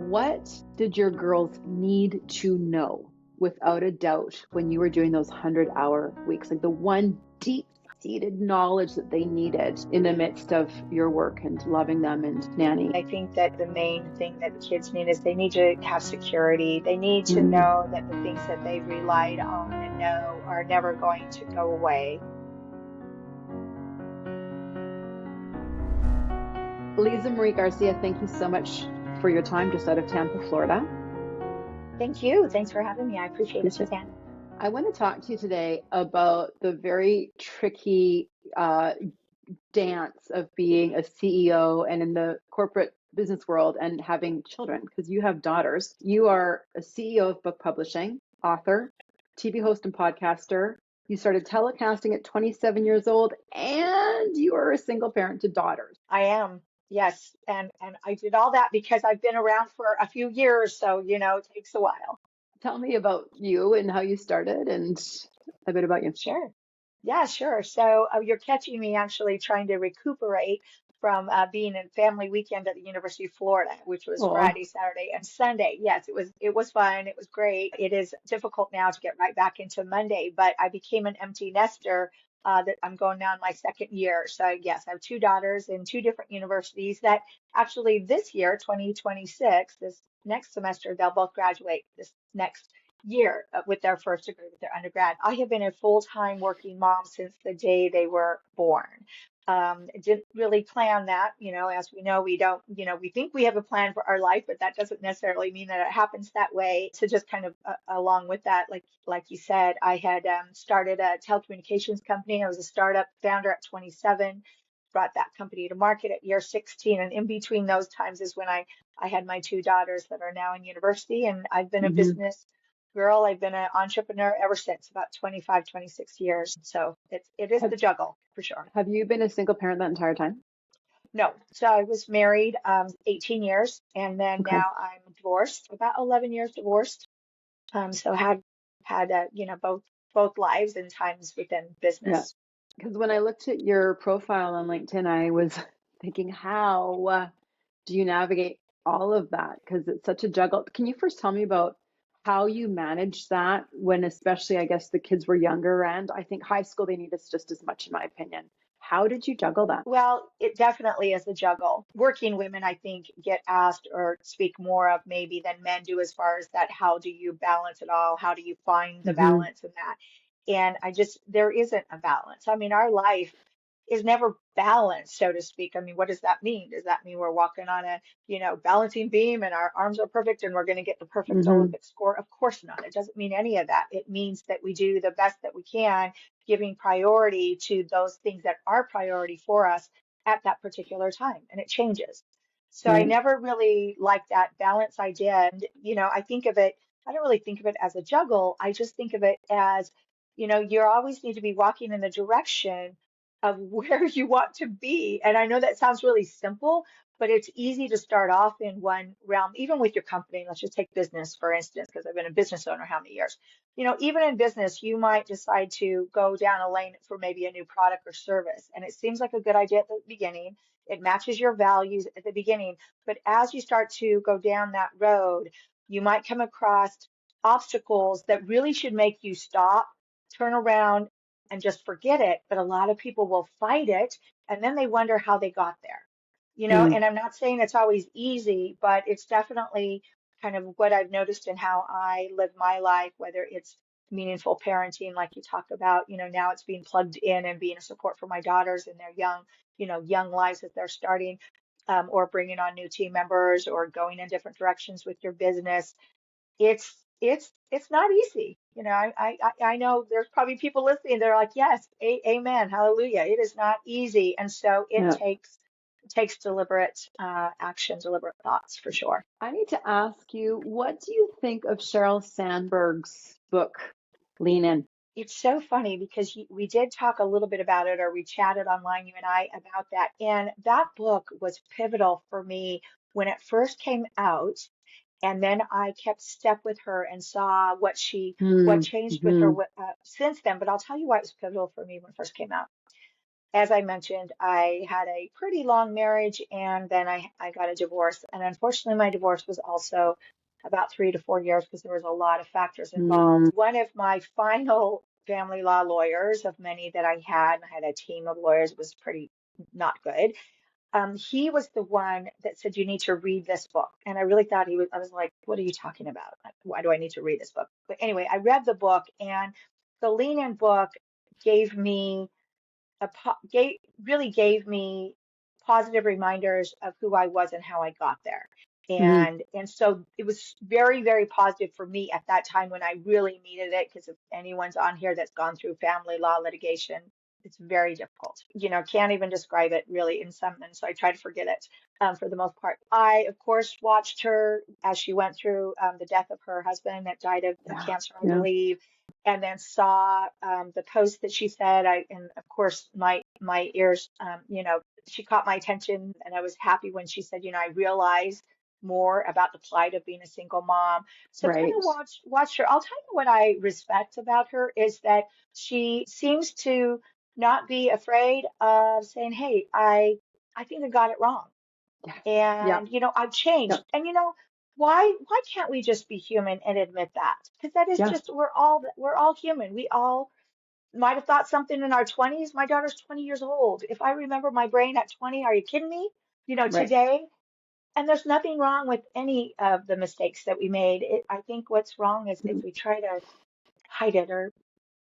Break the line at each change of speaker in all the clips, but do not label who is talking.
What did your girls need to know without a doubt when you were doing those 100-hour weeks? Like the one deep-seated knowledge that they needed in the midst of your work and loving them and nanny?
I think that the main thing that the kids need is they need to have security. They need to
Mm.
know that the things that they've relied on and know are never going to go away.
Lisa Marie Garcia, thank you so much for your time just out of Tampa, Florida.
Thank you. Thanks for having me. I appreciate it,
Appreciate it.
Suzanne.
I want to talk to you today about the very tricky dance of being a CEO and in the corporate business world and having children, because you have daughters. You are a CEO of book publishing, author, TV host and podcaster. You started telecasting at 27 years old, and you are a single parent to daughters.
I am. Yes. And I did all that because I've been around for a few years, so it takes a while.
Tell me about you and how you started and a bit about you.
Sure. Yeah, sure. So you're catching me actually trying to recuperate from being in family weekend at the University of Florida, which was
Oh,
Friday, Saturday, and Sunday. Yes, it was fun. It was great. It is difficult now to get right back into Monday, but I became an empty nester that I'm going now in my second year. So yes, I have two daughters in two different universities that actually this year, 2026, this next semester, they'll both graduate this next year with their first degree with their undergrad. I have been a full-time working mom since the day they were born. Didn't really plan that, as we know, we don't, we think we have a plan for our life, but that doesn't necessarily mean that it happens that way. So just kind of along with that, like you said, I had started a telecommunications company. I was a startup founder at 27, brought that company to market at year 16. And in between those times is when I had my two daughters that are now in university, and I've been a
hmm.
business girl. I've been an entrepreneur ever since, about 25, 26 years. So it is
Have,
the juggle for sure.
have you been a single parent that entire time?
No. So I was married 18 years, and then
Okay.
now I'm divorced, about 11 years divorced. So had both lives and times within
Yeah.
business.
Because when I looked at your profile on LinkedIn, I was thinking, how do you navigate all of that? Because it's such a juggle. Can you first tell me about how you managed that when, especially, I guess, the kids were younger? And I think high school, they need us just as much, in my opinion. How did you juggle that?
Well, it definitely is a juggle. Working women, I think, get asked or speak more of maybe than men do as far as that. How do you balance it all? How do you find the
Hmm.
balance in that? And there isn't a balance. I mean, our life is never balanced, so to speak. I mean, what does that mean? Does that mean we're walking on a, balancing beam and our arms are perfect and we're going to get the perfect
Hmm.
Olympic score? Of course not. It doesn't mean any of that. It means that we do the best that we can, giving priority to those things that are priority for us at that particular time. And it changes. So I
Right.
never really liked that balance idea. And, I think of it, I don't really think of it as a juggle. I just think of it as, you always need to be walking in the direction of where you want to be. And I know that sounds really simple, but it's easy to start off in one realm, even with your company. Let's just take business, for instance, because I've been a business owner how many years? Even in business, you might decide to go down a lane for maybe a new product or service. And it seems like a good idea at the beginning. It matches your values at the beginning. But as you start to go down that road, you might come across obstacles that really should make you stop, turn around, and just forget it. But a lot of people will fight it and then they wonder how they got there.
Mm.
And I'm not saying it's always easy, but it's definitely kind of what I've noticed in how I live my life, whether it's meaningful parenting, like you talk about, now it's being plugged in and being a support for my daughters in their young lives that they're starting, or bringing on new team members or going in different directions with your business. It's not easy. I know there's probably people listening. They're like, yes, amen, hallelujah. It is not easy, and so it
Yeah.
takes deliberate action, deliberate thoughts for sure.
I need to ask you, what do you think of Sheryl Sandberg's book, Lean In?
It's so funny because we did talk a little bit about it, or we chatted online, you and I, about that. And that book was pivotal for me when it first came out. And then I kept step with her and saw what changed with her
Mm-hmm.
since then. But I'll tell you why it was pivotal for me when it first came out. as I mentioned, I had a pretty long marriage and then I got a divorce. And unfortunately, my divorce was also about 3 to 4 years because there was a lot of factors
Mm,
involved. One of my final family law lawyers, of many that I had a team of lawyers, was pretty not good. He was the one that said, you need to read this book. And I really thought I was like, what are you talking about? Why do I need to read this book? But anyway, I read the book, and the Lean In book gave me gave really gave me positive reminders of who I was and how I got there.
mm,
And so it was very, very positive for me at that time when I really needed it, because if anyone's on here that's gone through family law litigation, it's very difficult. Can't even describe it really in some, and so I try to forget it for the most part. I, of course, watched her as she went through the death of her husband that died of
yeah,
cancer, I
yeah,
believe, and then saw the post that she said. And of course, my ears, she caught my attention, and I was happy when she said, I realized more about the plight of being a single mom. So kind of
right.
watched her. I'll tell you what I respect about her is that she seems to not be afraid of saying, "Hey, I think I got it wrong,
Yes. Yeah.
and I've changed."
Yeah.
And why can't we just be human and admit that? Because that is
Yeah.
just, we're all human. We all might have thought something in our 20s. My daughter's 20 years old. If I remember my brain at 20, are you kidding me?
Right.
Today. And there's nothing wrong with any of the mistakes that we made. I think what's wrong is if
Mm,
we try to hide it, or,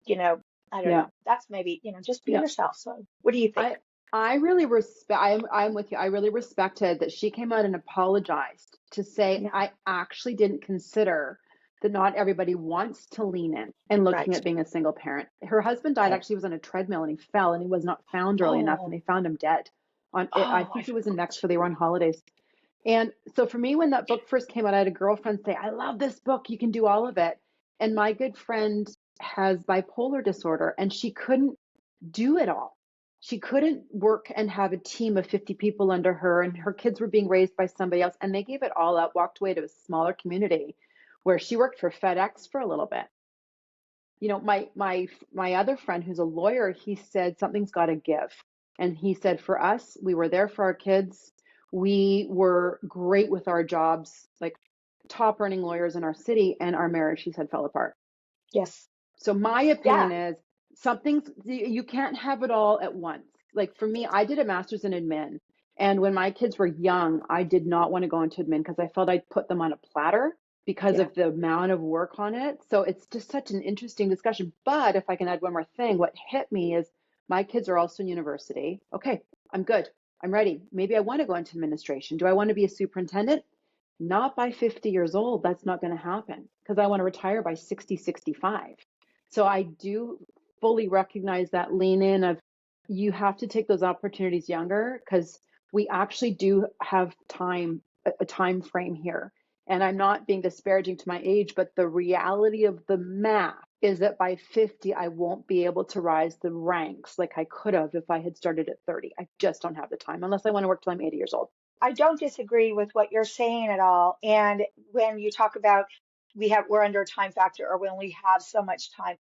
you know, I don't
yeah.
know. That's maybe, just be
Yeah.
yourself. So what do you think?
I I really respect I'm with you. I really respected that she came out and apologized to say
Yeah,
I actually didn't consider that not everybody wants to lean in and looking
right,
at being a single parent. Her husband died
right.
actually, he was on a treadmill and he fell and he was not found early enough and
Oh,
they found him dead on it, I
oh, I
think it was in
forgot.
Mexico. They were on holidays. And so for me, when that book first came out, I had a girlfriend say, I love this book. You can do all of it. And my good friend has bipolar disorder and she couldn't do it all. She couldn't work and have a team of 50 people under her, and her kids were being raised by somebody else. And they gave it all up, walked away to a smaller community where she worked for FedEx for a little bit. My other friend who's a lawyer, he said something's got to give. And he said for us, we were there for our kids. We were great with our jobs, like top earning lawyers in our city, and our marriage, he said, fell apart.
Yes.
So my
Yeah.
opinion is something's you can't have it all at once. Like for me, I did a master's in admin. And when my kids were young, I did not want to go into admin because I felt I'd put them on a platter because
Yeah.
of the amount of work on it. So it's just such an interesting discussion. But if I can add one more thing, what hit me is my kids are also in university. Okay, I'm good. I'm ready. Maybe I want to go into administration. Do I want to be a superintendent? Not by 50 years old. That's not going to happen because I want to retire by 60, 65. So I do fully recognize that lean in of you have to take those opportunities younger because we actually do have a time frame here. And I'm not being disparaging to my age, but the reality of the math is that by 50, I won't be able to rise the ranks like I could have if I had started at 30. I just don't have the time unless I want to work till I'm 80 years old.
I don't disagree with what you're saying at all. And when you talk about we're under a time factor, or we only have so much time,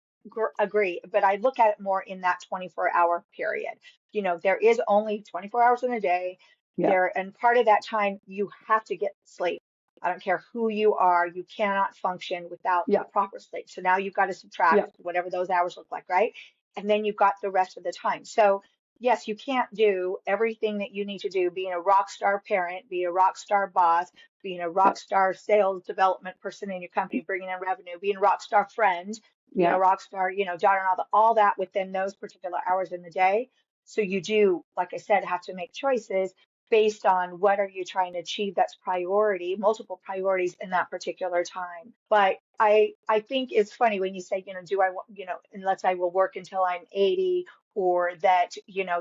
agree. But I look at it more in that 24-hour period. There is only 24 hours in a day
Yeah,
there, and part of that time you have to get sleep. I don't care who you are, you cannot function without
yeah,
proper sleep. So now you've got to
yeah,
subtract whatever those hours look like, right? And then you've got the rest of the time. So yes, you can't do everything that you need to do, being a rock star parent, be a rock star boss, being a
yeah,
rock star sales development person in your company, bringing in revenue, being a rock star friend, being a
yeah,
rock star, daughter, and all that within those particular hours in the day. So you do, like I said, have to make choices based on what are you trying to achieve that's priority, multiple priorities in that particular time. But I think it's funny when you say, do I want, unless I will work until I'm 80, or that,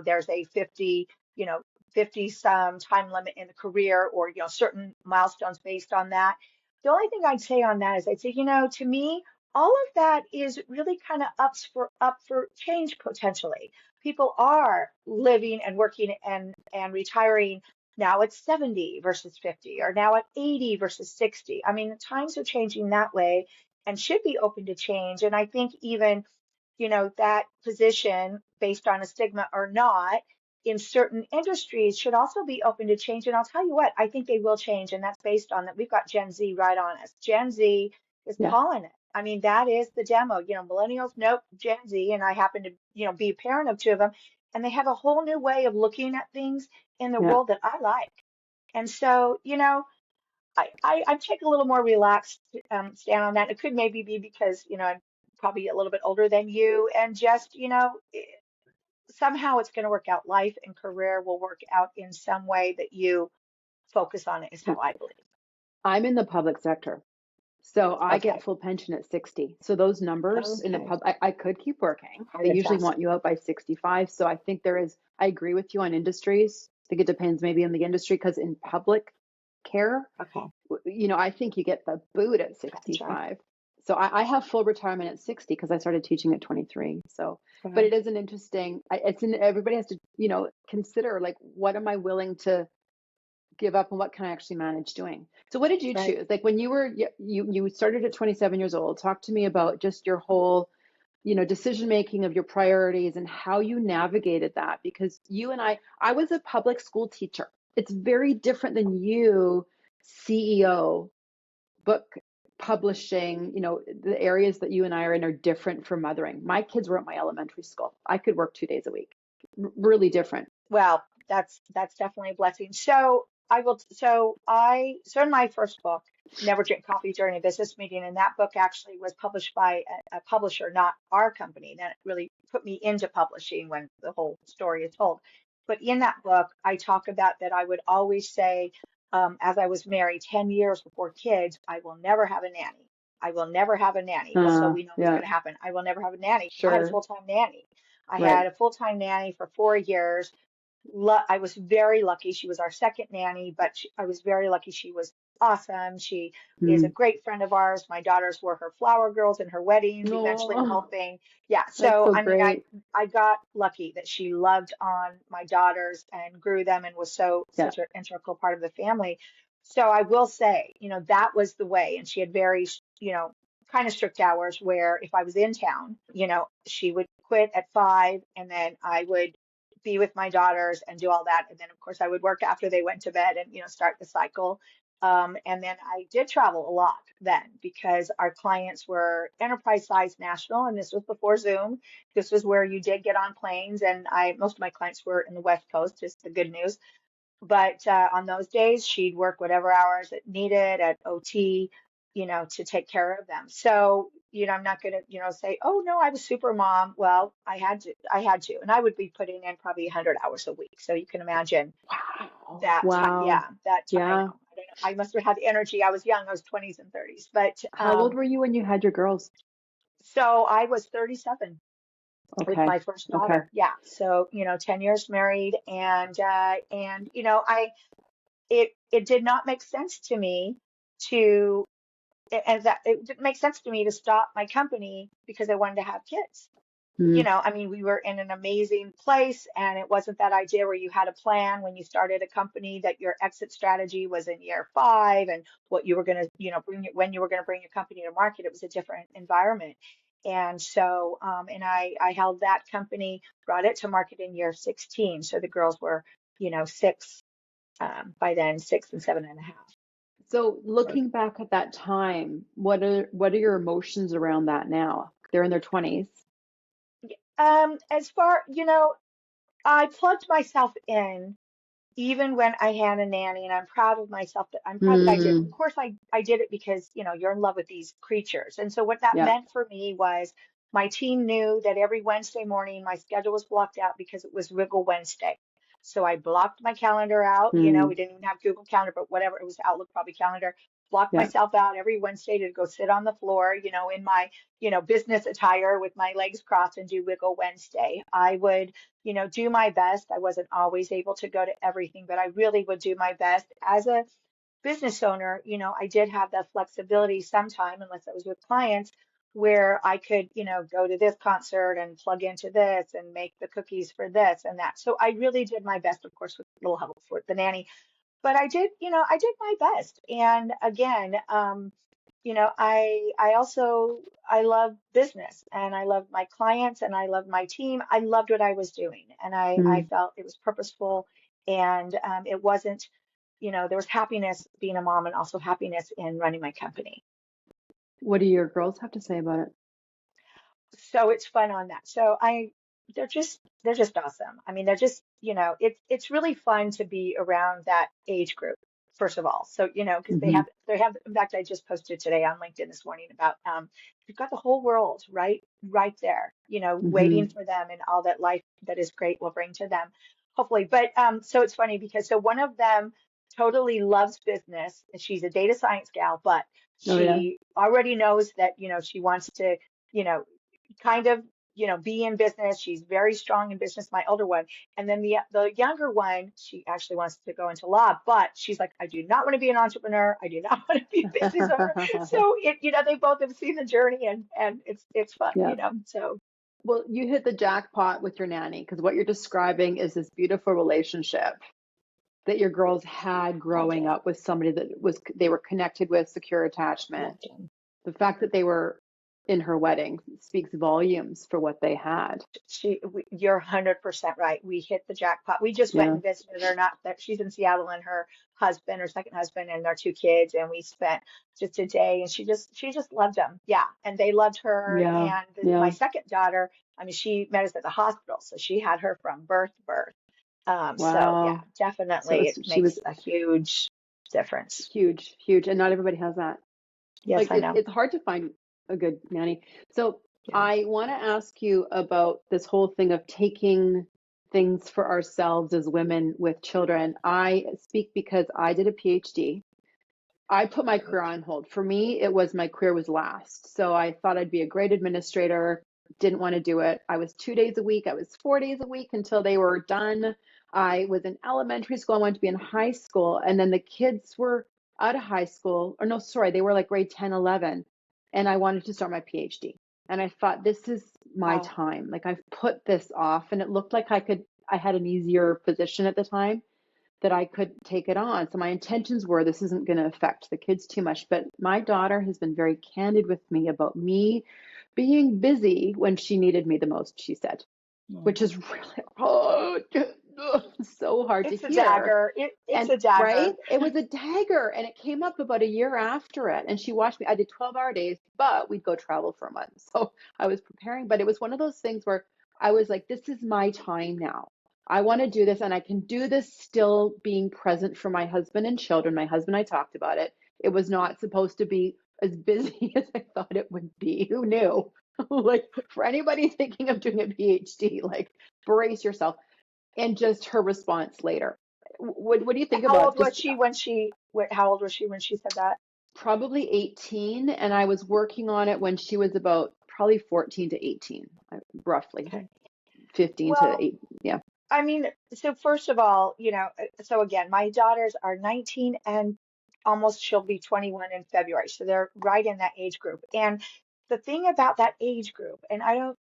there's a 50, you know, 50 some time limit in the career, or, certain milestones based on that. The only thing I'd say on that is I'd say, to me, all of that is really kind of up for change potentially. People are living and working and retiring now at 70 versus 50, or now at 80 versus 60. I mean, the times are changing that way and should be open to change. And I think even that position, based on a stigma or not, in certain industries should also be open to change. And I'll tell you what, I think they will change. And that's based on that. We've got Gen Z right on us. Gen Z is
Yeah.
calling it. I mean, that is the demo. Millennials, nope, Gen Z. And I happen to, be a parent of two of them. And they have a whole new way of looking at things in the
Yeah.
world that I like. And so, I take a little more relaxed stand on that. It could maybe be because, I'm probably a little bit older than you, and just, somehow it's going to work out. Life and career will work out in some way that you focus on it, is
Yeah.
how I believe.
I'm in the public sector. So I get
Okay.
full pension at 60. So those numbers in the
Okay.
pub, I could keep working. They usually want
Fantastic.
you out by 65. So I think I agree with you on industries. I think it depends maybe on the industry because in public care,
Okay.
I think you get the boot at
Gotcha.
65. So I have full retirement at 60 because I started teaching at 23. So, but
Okay.
it is an interesting, everybody has to, consider like, what am I willing to give up and what can I actually manage doing? So what did you
Right.
choose? Like when you started at 27 years old, talk to me about just your whole, decision making of your priorities and how you navigated that, because I was a public school teacher. It's very different than you, CEO, book publishing, the areas that you and I are in are different for mothering. My kids were at my elementary school. I could work 2 days a week. Really different.
Well, that's definitely a blessing. So in my first book, Never Drink Coffee During a Business Meeting, and that book actually was published by a publisher, not our company. That really put me into publishing when the whole story is told. But in that book, I talk about that I would always say, as I was married 10 years before kids, I will never have a nanny. I will never have a nanny. Well, so we know what's
Yeah,
going to happen. I will never have a nanny. I had a
sure.
full-time nanny. I
Right.
had a full-time nanny for 4 years. I was very lucky. She was our second nanny, but I was very lucky. She was awesome. She is a
Mm.
great friend of ours. My daughters were her flower girls in her weddings, eventually
No,
helping. Yeah.
that's
So,
so
I mean, I,
great.
I got lucky that she loved on my daughters and grew them and was
Yeah.
such an integral part of the family. So I will say, that was the way. And she had very, kind of strict hours where if I was in town, she would quit at 5 and then I would be with my daughters and do all that. And then, of course, I would work after they went to bed and, start the cycle. And then I did travel a lot then because our clients were enterprise size national, and this was before Zoom. This was where you did get on planes, and most of my clients were in the West Coast, is the good news. But on those days, she'd work whatever hours it needed at OT, to take care of them. So, I'm not going to, say, oh no, I was super mom. Well, I had to, and I would be putting in probably 100 hours a week. So you can imagine
Wow.
that time. Yeah,
Wow.
that time. I know.
Yeah.
I don't know. I must have had the energy. I was young. I was 20s and 30s. But
How old were you when you had your girls?
so I was 37 with
Okay.
my first
Okay.
daughter. Yeah. So, 10 years married, and it did not make sense to me to and that it didn't make sense to me to stop my company because I wanted to have kids.
Mm.
I mean, we were in an amazing place, and it wasn't that idea where you had a plan when you started a company that your exit strategy was in year 5 and what you were going to, when you were going to bring your company to market. It was a different environment. And so, and I held that company, brought it to market in year 16. So the girls were, 6, by then, 6 and 7.5.
So
So,
looking back at that time, what are your emotions around that now? They're in their 20s.
as far, I plugged myself in even when I had a nanny, and I'm proud of myself that I'm proud that I did. Of
Mm.
course, I did it because, you're in love with these creatures. And so what that
Yeah.
meant for me was my team knew that every Wednesday morning my schedule was blocked out because it was Wiggle Wednesday. So I blocked my calendar out.
Mm.
We didn't even have Google Calendar, but whatever, it was Outlook, probably Calendar. Blocked
Yeah.
myself out every Wednesday to go sit on the floor, in my, business attire with my legs crossed and do Wiggle Wednesday. I would, do my best. I wasn't always able to go to everything, but I really would do my best. As a business owner, I did have that flexibility sometime, unless I was with clients, where I could, go to this concert and plug into this and make the cookies for this and that. So I really did my best, of course, with a little help for the nanny, but I did my best. And again, I also, I love business, and I love my clients, and I love my team. I loved what I was doing, and I
Mm.
felt it was purposeful, and it wasn't, there was happiness being a mom and also happiness in running my company.
What do your girls have to say about it?
So it's fun on that. They're just awesome. I mean, they're just, it's really fun to be around that age group, first of all. So, because they
Hmm.
have they have in fact I just posted today on LinkedIn this morning about you've got the whole world right there, waiting
Hmm.
for them, and all that life that is great will bring to them, hopefully. But so it's funny because so one of them totally loves business, and she's a data science gal, but
Oh yeah.
she already knows that, she wants to, you know, kind of, be in business. She's very strong in business, my older one. And then the younger one, she actually wants to go into law, but she's like, I do not want to be an entrepreneur. I do not want to be a business owner. So they both have seen the journey, and it's fun,
Yeah.
So
Well, you hit the jackpot with your nanny because what you're describing is this beautiful relationship that your girls had
loved
growing
it.
up with somebody that was they were connected with, secure attachment.
Loved it.
The fact that they were in her wedding speaks volumes for what they had.
You're 100% right. We hit the jackpot. We just went
Yeah.
and visited her. Not that she's in Seattle, and her husband, her second husband, and their two kids, and we spent just a day, and she just loved them. Yeah, and they loved her.
Yeah.
And my
Yeah.
second daughter, I mean, she met us at the hospital, so she had her from birth to birth. So yeah,
Wow. So
definitely, it
she
makes
was
a huge difference.
huge, huge, and not everybody has that.
Yes,
Like
I know.
it's hard to find a good nanny. So
Yeah.
I want to ask you about this whole thing of taking things for ourselves as women with children. I speak because I did a PhD. I put my career on hold. For me, it was my career was last. So I thought I'd be a great administrator, didn't want to do it. I was 2 days a week, I was 4 days a week until they were done. I was in elementary school, I wanted to be in high school. And then the kids were out of high school, or no, sorry, they were like grade 10, 11. And I wanted to start my PhD. And I thought, this is my
Wow.
time. Like I've put this off, and it looked like I had an easier position at the time that I could take it on. So my intentions were this isn't going to affect the kids too much. But my daughter has been very candid with me about me being busy when she needed me the most, she said, which
Mhm.
is really oh, so hard to
It's a
hear.
dagger. It's
And
a dagger.
right, it was a dagger, and it came up about a year after it. And she watched me. I did 12-hour days, but we'd go travel for a month. So I was preparing, but it was one of those things where I was like, this is my time now. I want to do this, and I can do this still being present for my husband and children. My husband, I talked about it. It was not supposed to be as busy as I thought it would be. Who knew? Like for anybody thinking of doing a PhD, like brace yourself. And just her response later. What do you think
How
about
old was
just
she when how old was she when she said that?
probably 18? And I was working on it when she was about probably 14 to 18, roughly
Okay.
15 to
Well,
8. Yeah.
I mean, so first of all, so again, my daughters are 19, and almost she'll be 21 in February. So they're right in that age group. And the thing about that age group, and I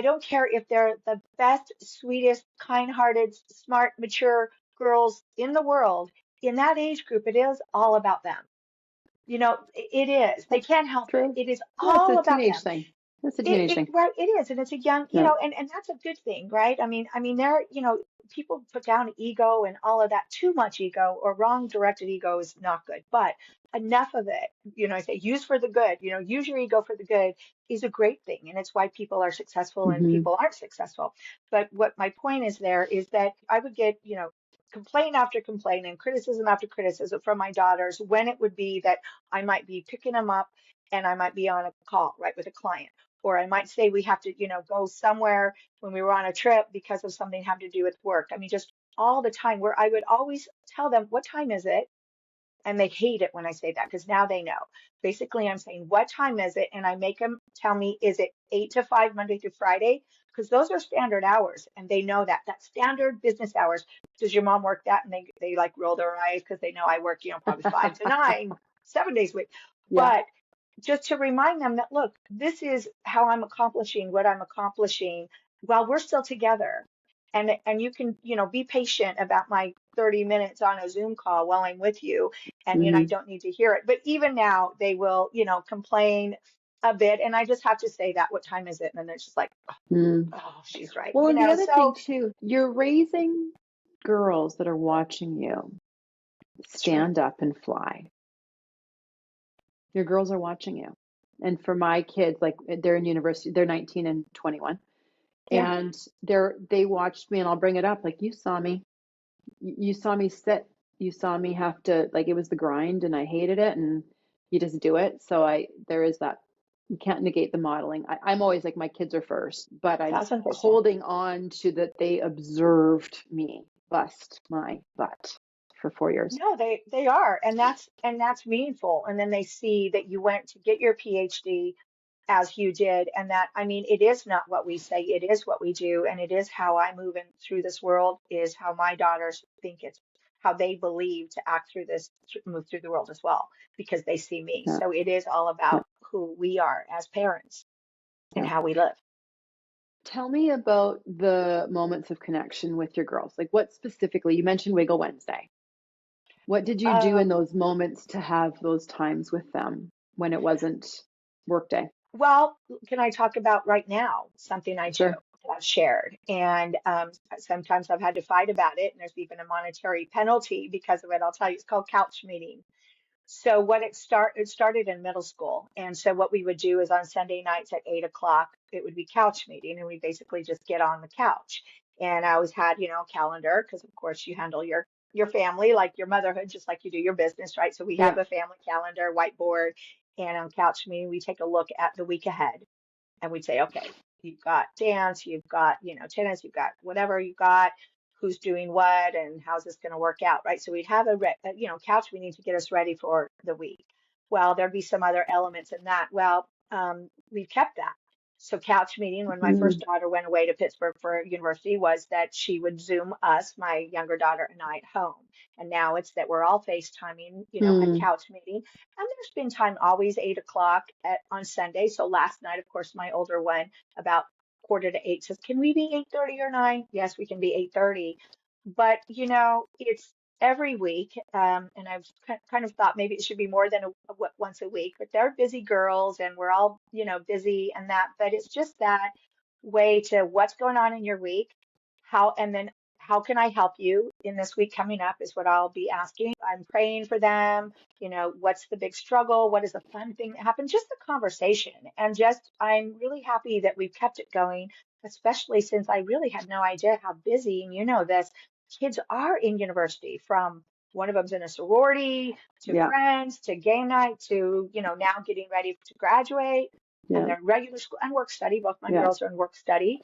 don't care if they're the best, sweetest, kind-hearted, smart, mature girls in the world, in that age group, it is all about them. It is. They
That's
can't help it.
true.
It is
Yeah, it's a
all about
teenage
them.
thing. It's a teenage thing.
Right, it is, and it's a young,
Yeah.
and that's a good thing, right? I mean, there, people put down ego and all of that. Too much ego or wrong directed ego is not good, but enough of it, I say use for the good, use your ego for the good is a great thing, and it's why people are successful and
Hmm.
people aren't successful. But what my point is there is that I would get, complaint after complaint and criticism after criticism from my daughters when it would be that I might be picking them up, and I might be on a call, right, with a client, or I might say we have to, go somewhere when we were on a trip because of something having to do with work. I mean, just all the time, where I would always tell them, what time is it? And they hate it when I say that because now they know. Basically, I'm saying, what time is it? And I make them tell me, is it 8 to 5, Monday through Friday? Because those are standard hours, and they know that. That's standard business hours. Does your mom work that? And they like roll their eyes because they know I work, probably 5 to 9, 7 days a week.
Yeah.
But just to remind them that, look, this is how I'm accomplishing what I'm accomplishing while we're still together. And you can, be patient about my 30 minutes on a Zoom call while I'm with you, and I
Hmm.
don't need to hear it. But even now, they will, complain a bit, and I just have to say that, what time is it? And then they're just like,
Mm.
oh, she's right.
Well, and the other thing
So
too, you're raising girls that are watching you
that's true.
stand up and fly. Your girls are watching you. And for my kids, like they're in university, they're 19 and 21.
Yeah,
And they watched me, and I'll bring it up, like, you saw me. You saw me sit. You saw me have to, like, it was the grind and I hated it, and you just do it. So there is that. You can't negate the modeling. I'm always like, my kids are first, but I'm
1000%.
holding on to that they observed me bust my butt for 4 years.
No, they are, and that's meaningful. And then they see that you went to get your PhD as you did, and that, I mean, it is not what we say, it is what we do, and it is how I move in through this world, is how my daughters think it's how they believe to act through this, move through the world as well, because they see me.
Yeah,
So it is all
yeah,
about who we are as parents and
yeah.
how we live.
Tell me about the moments of connection with your girls. Like, what specifically, you mentioned Wiggle Wednesday. What did you do in
Um,
those moments to have those times with them when it wasn't work day?
Well, can I talk about right now something I do
Sure.
that I've shared? And sometimes I've had to fight about it, and there's even a monetary penalty because of it. I'll tell you, it's called couch meeting. So it started in middle school. And so what we would do is on Sunday nights at 8 o'clock, it would be couch meeting, and we basically just get on the couch. And I always had, a calendar, because of course you handle your family like your motherhood, just like you do your business, right? So we have
Yeah.
a family calendar, whiteboard, and on couch meeting, we take a look at the week ahead, and we'd say, okay, you've got dance, you've got, tennis, you've got whatever you got, who's doing what, and how's this going to work out, right? So we'd have couch meeting to get us ready for the week. Well, there'd be some other elements in that. Well, we've kept that. So couch meeting, when my first
Mm,
daughter went away to Pittsburgh for university, was that she would Zoom us, my younger daughter and I, at home. And now it's that we're all FaceTiming, at
mm,
couch meeting. And there's been time always 8 o'clock on Sunday. So last night, of course, my older one, about quarter to eight, says, "Can we be 8:30 or 9?" Yes, we can be 8:30. But it's every week, and I've kind of thought maybe it should be more than once a week. But they're busy girls, and we're all busy and that. But it's just that way to, what's going on in your week, and then how can I help you in this week coming up, is what I'll be asking. I'm praying for them. What's the big struggle? What is the fun thing that happened? Just the conversation. And just, I'm really happy that we've kept it going, especially since I really had no idea how busy, and this, kids are in university, from one of them's in a sorority, to
yeah.
friends, to game night, to, now getting ready to graduate, and
Yeah.
they're in regular school and work study. Both my
Yeah.
girls are in work study,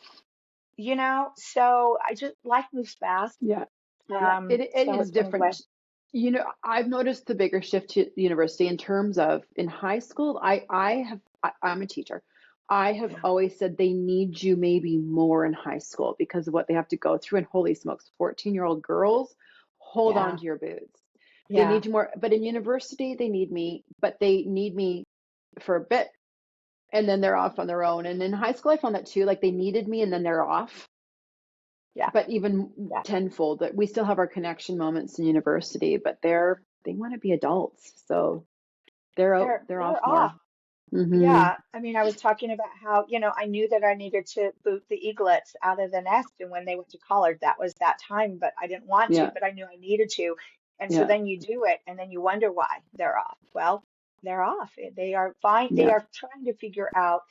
so I just, life moves fast.
Yeah. Yeah. It
So
is
it's been a good way.
different. I've noticed the bigger shift to university in terms of in high school. I'm a teacher. I have
Yeah.
always said they need you maybe more in high school because of what they have to go through. And holy smokes, 14-year-old girls, hold on
Yeah.
to your boots. They
Yeah.
need you more. But in university, they need me, but they need me for a bit, and then they're off on their own. And in high school, I found that too. Like, they needed me and then they're off.
Yeah.
But even
Yeah.
tenfold, that we still have our connection moments in university, but they want to be adults. So they're off
They're
more.
off.
Hmm.
Yeah, I mean, I was talking about how, I knew that I needed to boot the eaglets out of the nest. And when they went to college, that was that time, but I didn't want to,
Yeah.
but I knew I needed to. And so
Yeah.
then you do it, and then you wonder why they're off. Well, they're off. They are fine. They
Yeah.
are trying to figure out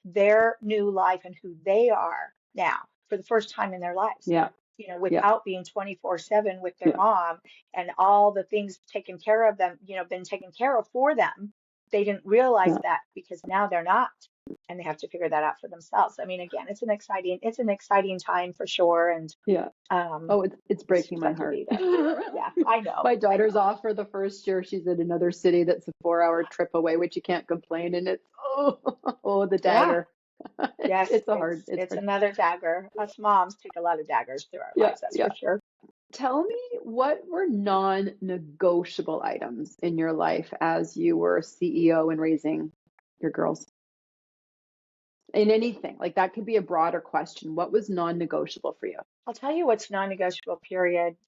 their new life and who they are now for the first time in their lives,
Yeah. Yeah.
without being 24/7 with their
Yeah.
mom, and all the things taken care of them, been taken care of for them. They didn't realize
Yeah.
that, because now they're not, and they have to figure that out for themselves. I mean, again, it's an exciting time for sure. And
Yeah.
um,
Oh, it's
it's
breaking my
fun to
heart.
be there. Yeah, I know,
My
I
daughter's
know.
off for the first year. She's in another city that's a 4-hour trip away, which you can't complain. And it's oh, the
Yeah,
dagger.
yes,
It's
it's
hard.
another dagger. Us moms take a lot of daggers through our
Yeah.
lives, that's
Yeah.
for sure.
Tell me, what were non-negotiable items in your life as you were a CEO and raising your girls? In anything, like, that could be a broader question. What was non-negotiable for you?
I'll tell you what's non-negotiable, period.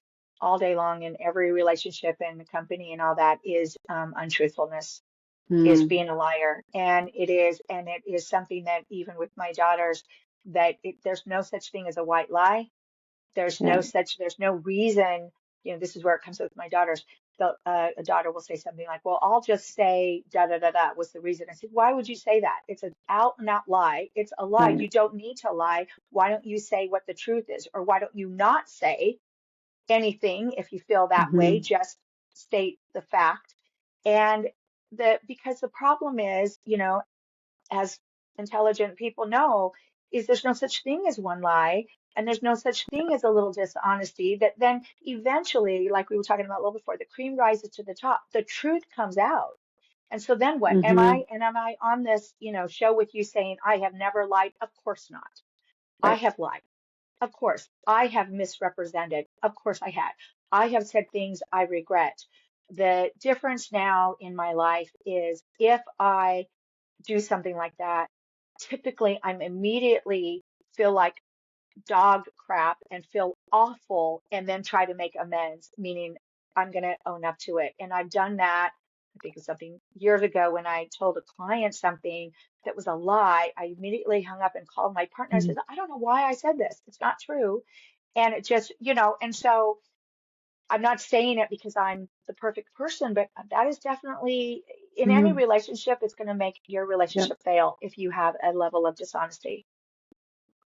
all day long in every relationship and the company and all that is untruthfulness, is
Mm,
being a liar. And it is something that even with my daughters, that there's no such thing as a white lie.
yeah.
There's no reason, this is where it comes with my daughters. A daughter will say something like, well, I'll just say da da da da was the reason. I said, why would you say that? It's an out and out lie. It's a lie.
Right.
You don't need to lie. Why don't you say what the truth is? Or why don't you not say anything if you feel that way?
Hmm.
Just state the fact. And because the problem is, as intelligent people know, is there's no such thing as one lie, and there's no such thing as a little dishonesty, that then eventually, like we were talking about a little before, the cream rises to the top, the truth comes out. And so then what?
Hmm.
Am I on this, show with you saying I have never lied? Of course not. I
Right.
have lied. Of course. I have misrepresented. Of course I had. I have said things I regret. The difference now in my life is if I do something like that, typically I'm immediately feel like dog crap and feel awful and then try to make amends, meaning I'm going to own up to it. And I've done that. I think of something years ago when I told a client something that was a lie. I immediately hung up and called my partner. I
Mm,
said, I don't know why I said this. It's not true. And it just, and so I'm not saying it because I'm the perfect person, but that is definitely in any
hmm.
relationship, it's going to make your
Yeah.
relationship fail if you have a level of dishonesty.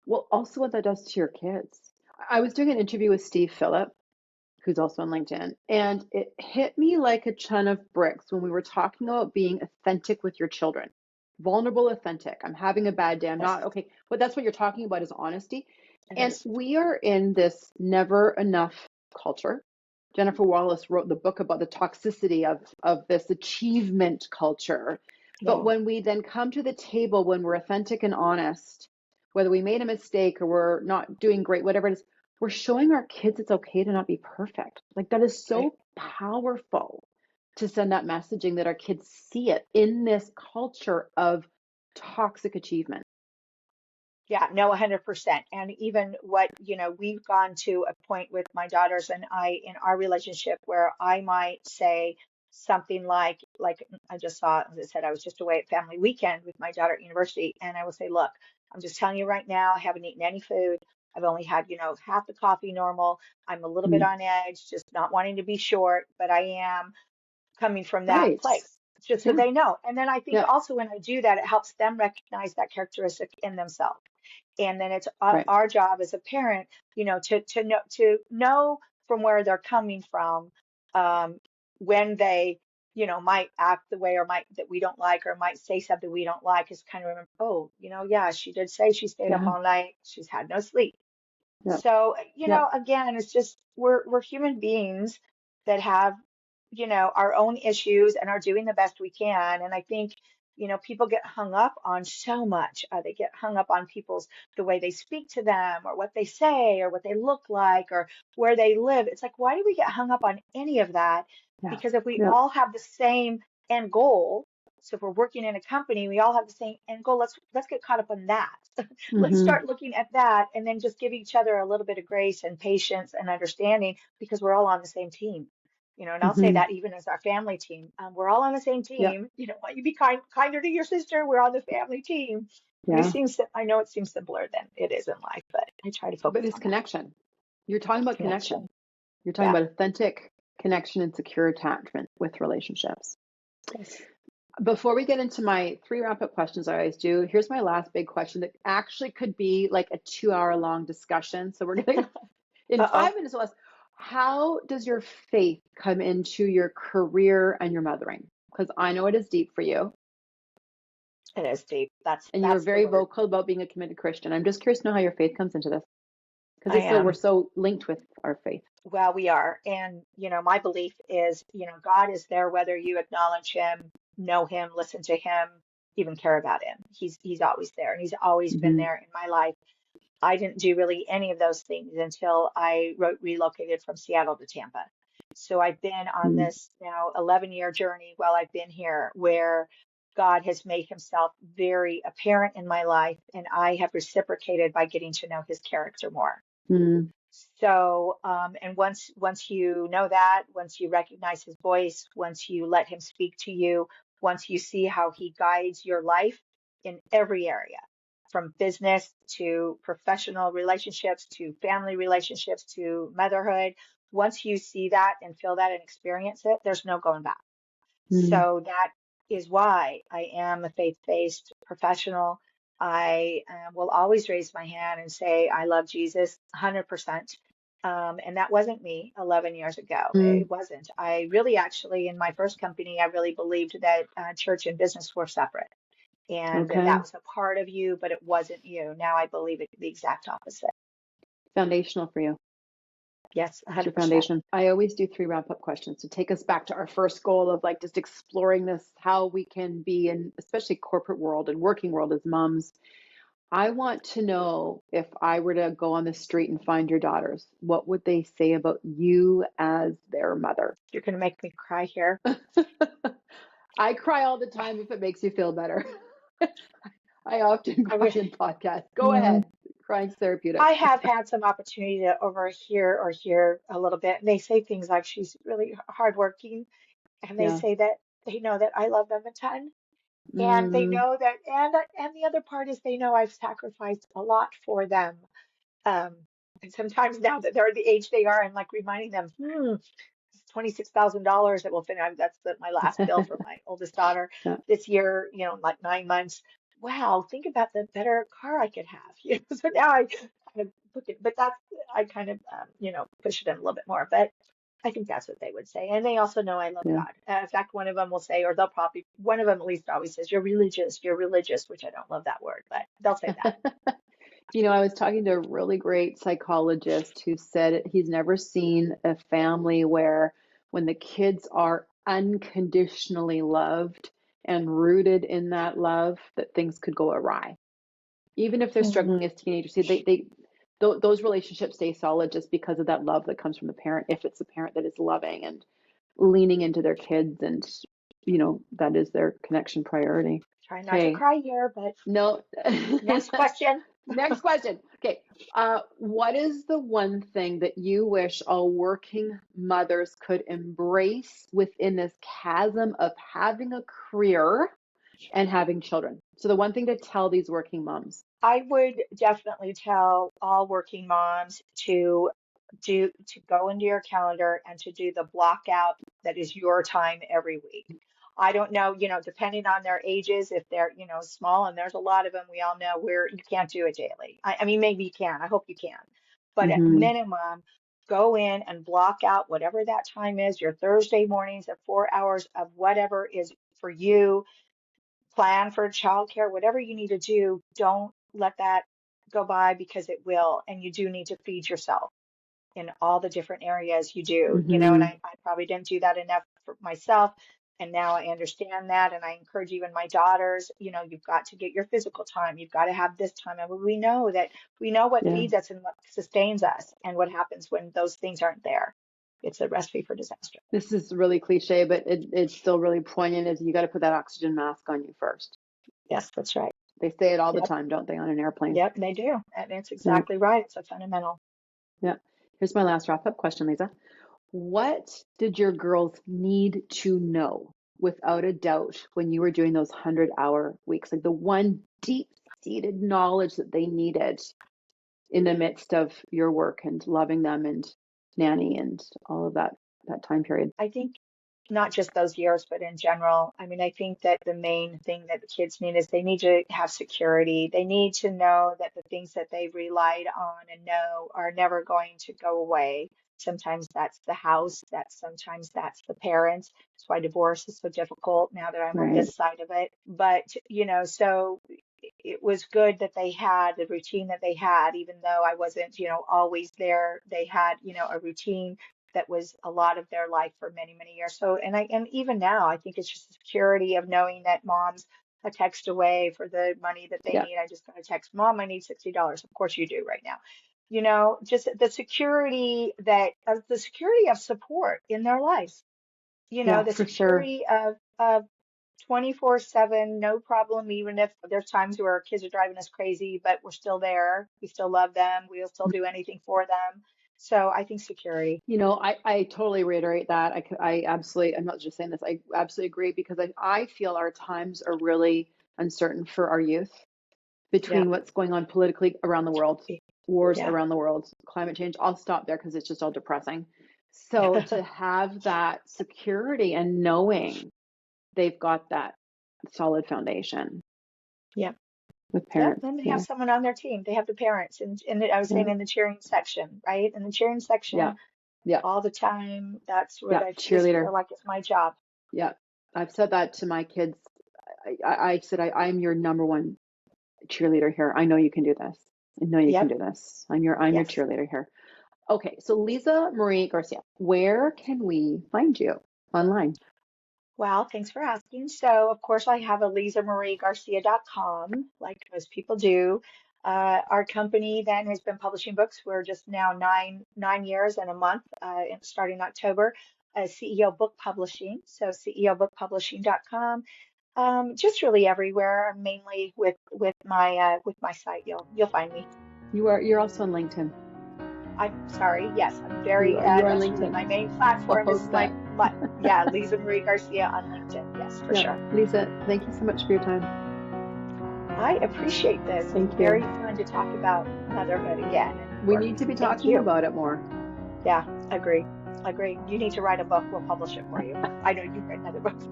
Well, also what that does to your kids. I was doing an interview with Steve Phillip, who's also on LinkedIn, and it hit me like a ton of bricks when we were talking about being authentic with your children. Vulnerable, authentic. I'm having a bad day. I'm
Yes,
not okay. But that's what you're talking about is honesty.
it
And
is.
we are in this never enough culture. Jennifer Wallace wrote the book about the toxicity of this achievement culture. But
Yeah.
when we then come to the table, when we're authentic and honest, whether we made a mistake or we're not doing great, whatever it is, we're showing our kids it's okay to not be perfect. Like that is
Right.
so powerful to send that messaging that our kids see it in this culture of toxic achievement.
Yeah, no, 100%. And even what, we've gone to a point with my daughters and I in our relationship where I might say something like I just saw, as I said, I was just away at family weekend with my daughter at university, and I will say, look, I'm just telling you right now, I haven't eaten any food. I've only had, half the coffee normal. I'm a little bit
Mm.
on edge, just not wanting to be short, but I am coming from that
Right.
place, just so
Yeah.
they know. And then I think
Yeah.
also when I do that, it helps them recognize that characteristic in themselves. And then it's
Right.
our job as a parent, to know from where they're coming from, um, when they, might act the way or might that we don't like or might say something we don't like, is kind of remember, oh, yeah, she did say she stayed up
Yeah.
all night, she's had no sleep.
Yeah.
So,
Yeah.
again, it's just we're human beings that have, our own issues and are doing the best we can. And I think, people get hung up on so much. They get hung up on people's the way they speak to them or what they say or what they look like or where they live. It's like, why do we get hung up on any of that?
Yeah.
Because if we
Yeah.
all have the same end goal, so if we're working in a company, we all have the same end goal. Let's get caught up on that. Let's
Hmm.
start looking at that and then just give each other a little bit of grace and patience and understanding because we're all on the same team. And I'll say
Hmm.
that even as our family team, we're all on the same
Yeah.
team. Why you be kinder to your sister? We're on the family team. And
Yeah.
I know it seems simpler than it is in life, but I try to
But
focus
it's
on that
connection. You're talking about connection.
connection.
You're talking
Yeah.
about authentic connection and secure attachment with relationships.
Yes.
Before we get into my three wrap up questions I always do, here's my last big question that actually could be like a 2 hour long discussion. So we're going to, in
Uh-oh.
5 minutes or less, how does your faith come into your career and your mothering? Because I know it is deep for you.
It is deep.
And you were
That's the
very
word.
vocal about being a committed Christian. I'm just curious to know how your faith comes into this because
I
it's so we're
am.
so linked with our faith.
Well, we are. And, my belief is, God is there whether you acknowledge him, know him, listen to him, even care about him. He's always there and he's always been
Hmm.
there in my life. I didn't do really any of those things until I relocated from Seattle to Tampa. So I've been on
Hmm.
this now 11-year journey while I've been here where God has made himself very apparent in my life and I have reciprocated by getting to know his character more. So, and once you know that, once you recognize his voice, once you let him speak to you, once you see how he guides your life in every area, from business to professional relationships to family relationships to motherhood, once you see that and feel that and experience it, there's no going back.
Mm.
So that is why I am a faith-based professional. I will always raise my hand and say, I love Jesus 100%. And that wasn't me 11 years ago.
Mm.
It wasn't. I really actually, in my first company, I really believed that church and business were separate and that
Okay.
was a part of you, but it wasn't you. Now I believe it the exact opposite.
Foundational for you.
Yes,
It's your
100%.
foundation. I always do 3 wrap-up questions to take us back to our first goal of like just exploring this, how we can be in especially corporate world and working world as moms. I want to know if I were to go on the street and find your daughters, what would they say about you as their mother?
You're going to make me cry here.
I cry all the time if it makes you feel better. I often
I
cry
would.
in podcasts. Go ahead. Crying's therapeutic.
I have had some opportunity to overhear or hear a little bit. And they say things like she's really hardworking, and they
Yeah.
say that they know that I love them a ton, and they
Mm,
know that, and the other part is they know I've sacrificed a lot for them. Um, and sometimes now that they're the age they are, I'm like reminding them, it's $26,000 that will finish. That's my last bill for my oldest daughter
yeah.
this year, like 9 months. Wow, think about the better car I could have. So now I kind of look at, but that's, I kind of, push it in a little bit more. But I think that's what they would say. And they also know I love
Yeah.
God. In fact, one of them will say, or they'll probably, one of them at least always says, you're religious, which I don't love that word, but they'll say that.
I was talking to a really great psychologist who said he's never seen a family where when the kids are unconditionally loved and rooted in that love, that things could go awry. Even if they're
Mhm.
struggling as teenagers, see, those relationships stay solid just because of that love that comes from the parent. If it's a parent that is loving and leaning into their kids, and that is their connection priority.
Try not to
Okay,
cry here, but
no.
next question.
Next question. Okay. What is the one thing that you wish all working mothers could embrace within this chasm of having a career and having children? So the one thing to tell these working moms.
I would definitely tell all working moms to go into your calendar and to do the block out that is your time every week. I don't know, depending on their ages, if they're, small, and there's a lot of them, we all know where you can't do it daily. I mean, maybe you can. I hope you can. But at
Hmm.
minimum, go in and block out whatever that time is, your Thursday mornings at 4 hours of whatever is for you, plan for childcare, whatever you need to do. Don't let that go by because it will. And you do need to feed yourself in all the different areas you do, and
Hmm.
I probably didn't do that enough for myself. And now I understand that. And I encourage even my daughters, you've got to get your physical time. You've got to have this time. And we know what
Yeah.
feeds us and what sustains us and what happens when those things aren't there. It's a recipe for disaster.
This is really cliche, but it's still really poignant is you got to put that oxygen mask on you first.
Yes, that's right.
They say it all the
Yep.
time, don't they, on an airplane?
Yep, they do. And it's
Yeah.
exactly right. It's a fundamental.
Yeah. Here's my last wrap up question, Lisa. What did your girls need to know without a doubt when you were doing those 100-hour weeks? Like the one deep seated knowledge that they needed in the midst of your work and loving them and nanny and all of that time period.
I think not just those years, but in general. I mean, I think that the main thing that the kids need is they need to have security. They need to know that the things that they've relied on and know are never going to go away. Sometimes that's the house, sometimes that's the parents. That's why divorce is so difficult now that I'm on
Right.
this side of it. But, so it was good that they had the routine that they had, even though I wasn't, always there. They had, a routine that was a lot of their life for many, many years. So, and even now, I think it's just the security of knowing that mom's a text away for the money that they
Yeah.
need. I just got a text, Mom, I need $60. Of course you do right now. Just the security of support in their lives,
Yeah,
the
for sure.
security of 24/7, no problem, even if there's times where our kids are driving us crazy, but we're still there. We still love them. We'll still do anything for them. So I think security.
I totally reiterate that. I absolutely, I'm not just saying this, I absolutely agree because I feel our times are really uncertain for our youth
Yeah.
between what's going on politically around the world, wars
Yeah.
around the world, climate change. I'll stop there because it's just all depressing. So to have that security and knowing they've got that solid foundation
Yeah.
with
Yep.
parents.
Then they have
Yeah.
someone on their team. They have the parents. And I was saying
Yeah.
in the cheering section, right? In the cheering
Yeah.
section
Yeah.
all the time. That's what
Yeah.
I just feel
Cheerleader.
like is my job.
Yeah. I've said that to my kids. I said, I'm your number one cheerleader here. I know you can do this. I know you can
Yep.
do this. I'm your
Yes.
cheerleader here. Okay, so Lisa Marie Garcia, where can we find you online?
Well, thanks for asking. So, of course, I have a lisamariegarcia.com, like most people do. Our company then has been publishing books. We're just now nine years and a month, starting October, CEO Book Publishing. So, ceobookpublishing.com. Just really everywhere, mainly with my site. You'll find me.
You're also on LinkedIn.
I'm sorry. Yes, I'm
You
very,
are you're on
that's really
LinkedIn.
my main
I'll
platform is
post that.
yeah, Lisa Marie Garcia on LinkedIn. Yes, for
Yeah,
sure.
Lisa, thank you so much for your time.
I appreciate this. It's
Thank you.
very fun to talk about motherhood again and
We
work.
need to be
Thank
talking
you.
about it more.
Yeah, agree. Agree. You need to write a book. We'll publish it for you. I know you've written other books.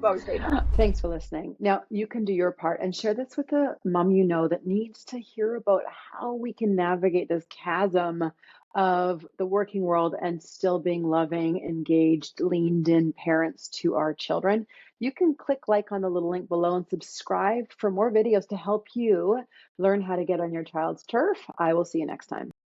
Both say no.
Thanks for listening. Now, you can do your part and share this with a mom you know that needs to hear about how we can navigate this chasm of the working world and still being loving, engaged, leaned in parents to our children. You can click like on the little link below and subscribe for more videos to help you learn how to get on your child's turf. I will see you next time.